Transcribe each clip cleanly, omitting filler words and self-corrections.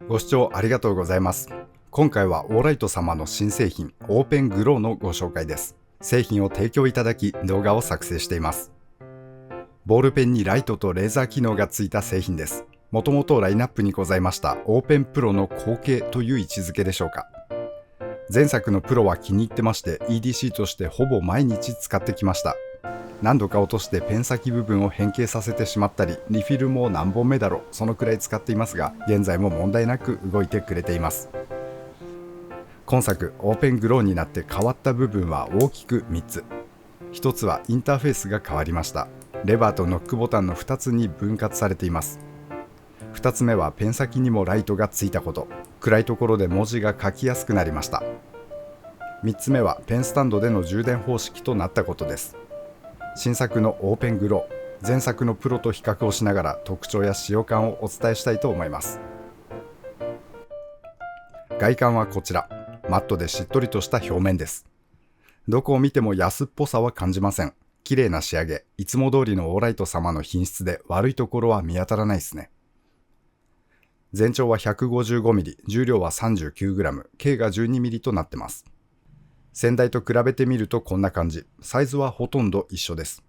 ご視聴ありがとうございます。今回はオーライト様の新製品オーペングローのご紹介です。製品を提供いただき動画を作成しています。ボールペンにライトとレーザー機能がついた製品です。もともとラインナップにございましたオーペンプロの後継という位置づけでしょうか。前作のプロは気に入ってまして EDC としてほぼ毎日使ってきました。何度か落としてペン先部分を変形させてしまったり、リフィルも何本目だろう、そのくらい使っていますが、現在も問題なく動いてくれています。今作オーペングローになって変わった部分は大きく3つ。1つはインターフェースが変わりました。レバーとノックボタンの2つに分割されています。2つ目はペン先にもライトがついたこと。暗いところで文字が書きやすくなりました。3つ目はペンスタンドでの充電方式となったことです。新作のオーペングロー、前作のプロと比較をしながら特徴や使用感をお伝えしたいと思います。外観はこちら、マットでしっとりとした表面です。どこを見ても安っぽさは感じません。綺麗な仕上げ、いつも通りのオーライト様の品質で悪いところは見当たらないですね。全長は 155mm、重量は 39g、径が 12mm となってます。先代と比べてみるとこんな感じ。サイズはほとんど一緒です。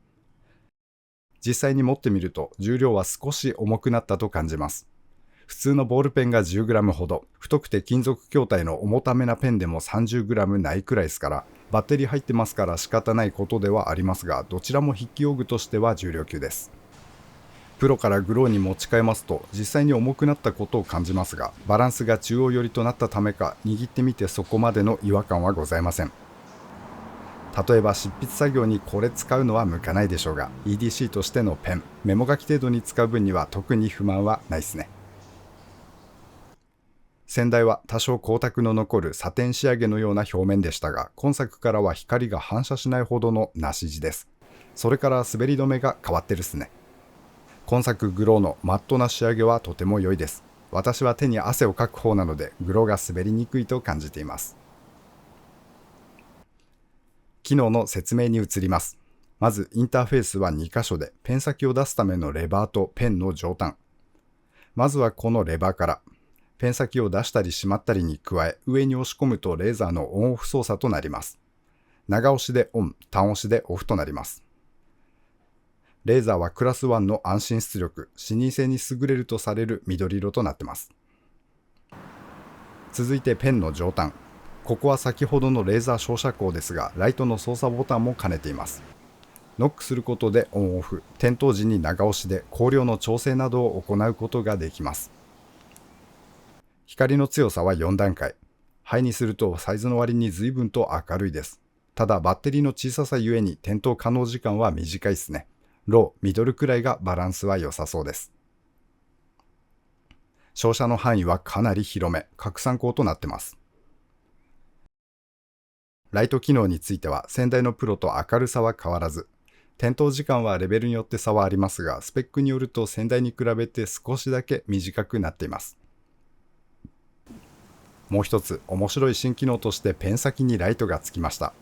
実際に持ってみると重量は少し重くなったと感じます。普通のボールペンが 10g ほど、太くて金属筐体の重ためなペンでも 30g ないくらいですから、バッテリー入ってますから仕方ないことではありますが、どちらも筆記用具としては重量級です。プロからグローに持ち替えますと実際に重くなったことを感じますが、バランスが中央寄りとなったためか握ってみてそこまでの違和感はございません。例えば執筆作業にこれ使うのは向かないでしょうが、 EDC としてのペン、メモ書き程度に使う分には特に不満はないですね。先代は多少光沢の残るサテン仕上げのような表面でしたが、今作からは光が反射しないほどの梨地です。それから滑り止めが変わってるっすね。今作グローのマットな仕上げはとても良いです。私は手に汗をかく方なのでグローが滑りにくいと感じています。機能の説明に移ります。まずインターフェースは2箇所で、ペン先を出すためのレバーとペンの上端。まずはこのレバーから、ペン先を出したりしまったりに加え、上に押し込むとレーザーのオンオフ操作となります。長押しでオン、単押しでオフとなります。レーザーはクラス1の安心出力、視認性に優れるとされる緑色となっています。続いてペンの上端。ここは先ほどのレーザー照射光ですが、ライトの操作ボタンも兼ねています。ノックすることでオンオフ、点灯時に長押しで光量の調整などを行うことができます。光の強さは4段階。ハイにするとサイズの割に随分と明るいです。ただバッテリーの小ささゆえに点灯可能時間は短いですね。ロー、ミドルくらいがバランスは良さそうです。照射の範囲はかなり広め、拡散光となってます。ライト機能については先代のプロと明るさは変わらず、点灯時間はレベルによって差はありますが、スペックによると先代に比べて少しだけ短くなっています。もう一つ面白い新機能としてペン先にライトがつきました。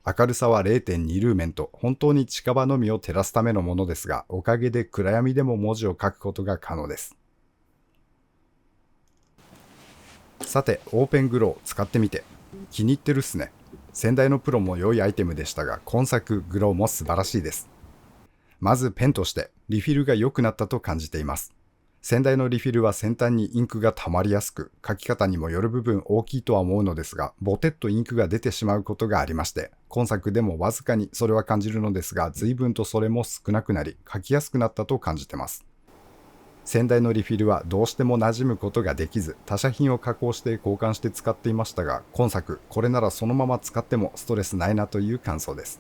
明るさは 0.2 ルーメンと本当に近場のみを照らすためのものですが、おかげで暗闇でも文字を書くことが可能です。さてオーペングロー使ってみて気に入ってるっすね。先代のプロも良いアイテムでしたが、今作グローも素晴らしいです。まずペンとしてリフィルが良くなったと感じています。先代のリフィルは先端にインクが溜まりやすく、書き方にもよる部分大きいとは思うのですが、ボテッとインクが出てしまうことがありまして、今作でもわずかにそれは感じるのですが、随分とそれも少なくなり、書きやすくなったと感じてます。先代のリフィルはどうしても馴染むことができず、他社品を加工して交換して使っていましたが、今作これならそのまま使ってもストレスないなという感想です。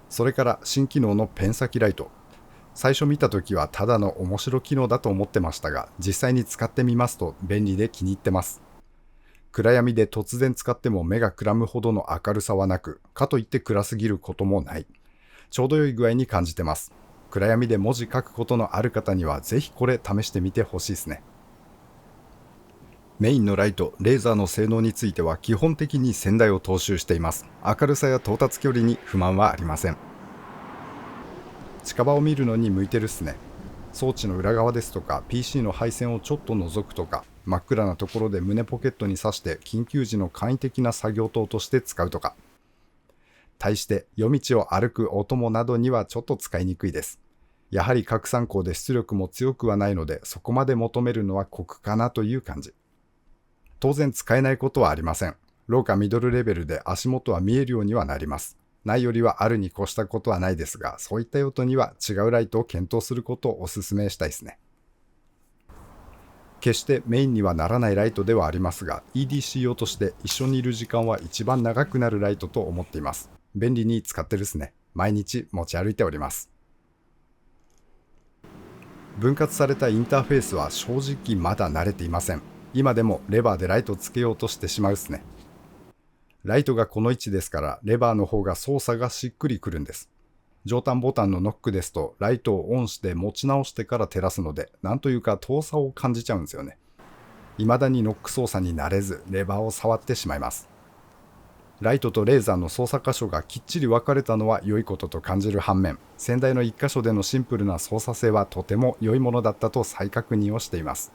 それから新機能のペン先ライト。最初見た時はただの面白機能だと思ってましたが、実際に使ってみますと便利で気に入ってます。暗闇で突然使っても目がくらむほどの明るさはなく、かといって暗すぎることもない。ちょうど良い具合に感じてます。暗闇で文字書くことのある方にはぜひこれ試してみてほしいですね。メインのライト、レーザーの性能については基本的に先代を踏襲しています。明るさや到達距離に不満はありません。近場を見るのに向いてるっすね。装置の裏側ですとか PC の配線をちょっと覗くとか、真っ暗なところで胸ポケットに挿して緊急時の簡易的な作業灯として使うとか。対して夜道を歩くお供などにはちょっと使いにくいです。やはり拡散光で出力も強くはないので、そこまで求めるのは酷かなという感じ。当然使えないことはありません。ローかミドルレベルで足元は見えるようにはなります。ないよりはあるに越したことはないですが、そういった用途には違うライトを検討することをお勧めしたいですね。決してメインにはならないライトではありますが、EDC 用として一緒にいる時間は一番長くなるライトと思っています。便利に使ってるですね。毎日持ち歩いております。分割されたインターフェースは正直まだ慣れていません。今でもレバーでライトつけようとしてしまうですね。ライトがこの位置ですから、レバーの方が操作がしっくりくるんです。上端ボタンのノックですと、ライトをオンして持ち直してから照らすので、なんというか遠さを感じちゃうんですよね。未だにノック操作に慣れず、レバーを触ってしまいます。ライトとレーザーの操作箇所がきっちり分かれたのは良いことと感じる反面、先代の1箇所でのシンプルな操作性はとても良いものだったと再確認をしています。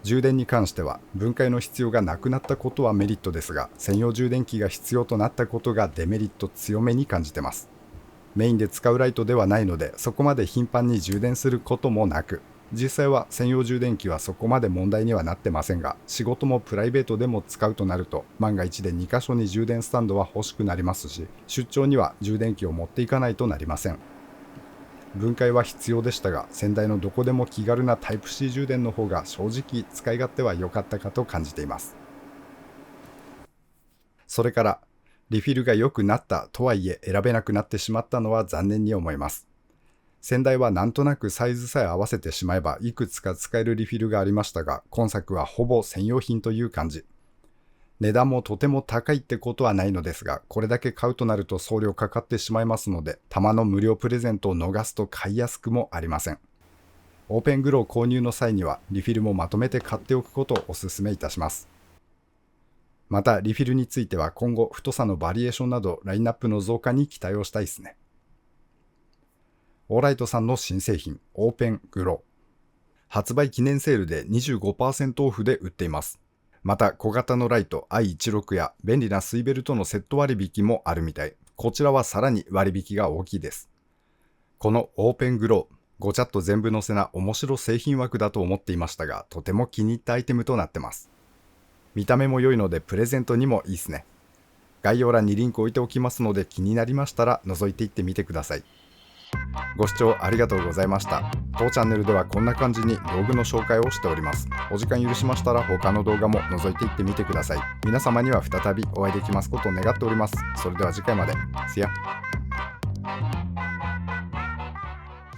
充電に関しては分解の必要がなくなったことはメリットですが、専用充電器が必要となったことがデメリット強めに感じてます。メインで使うライトではないので、そこまで頻繁に充電することもなく、実際は専用充電器はそこまで問題にはなってませんが、仕事もプライベートでも使うとなると、万が一で2箇所に充電スタンドは欲しくなりますし、出張には充電器を持っていかないとなりません。分解は必要でしたが、先代のどこでも気軽なタイプ C 充電の方が正直使い勝手は良かったかと感じています。それから、リフィルが良くなったとはいえ選べなくなってしまったのは残念に思います。先代はなんとなくサイズさえ合わせてしまえばいくつか使えるリフィルがありましたが、今作はほぼ専用品という感じ。値段もとても高いってことはないのですが、これだけ買うとなると送料かかってしまいますので、玉の無料プレゼントを逃すと買いやすくもありません。オーペングロー購入の際にはリフィルもまとめて買っておくことをお勧めいたします。またリフィルについては今後太さのバリエーションなどラインナップの増加に期待をしたいですね。オーライトさんの新製品、オーペングロー。発売記念セールで 25% オフで売っています。また小型のライト i16 や便利な水ベルトのセット割引もあるみたい。こちらはさらに割引が大きいです。このオーペングロー、ごちゃっと全部載せな面白製品枠だと思っていましたが、とても気に入ったアイテムとなってます。見た目も良いのでプレゼントにもいいですね。概要欄にリンク置いておきますので、気になりましたら覗いていってみてください。ご視聴ありがとうございました。当チャンネルではこんな感じに道具の紹介をしております。お時間許しましたら他の動画も覗いていってみてください。皆様には再びお会いできますことを願っております。それでは次回まで。See ya。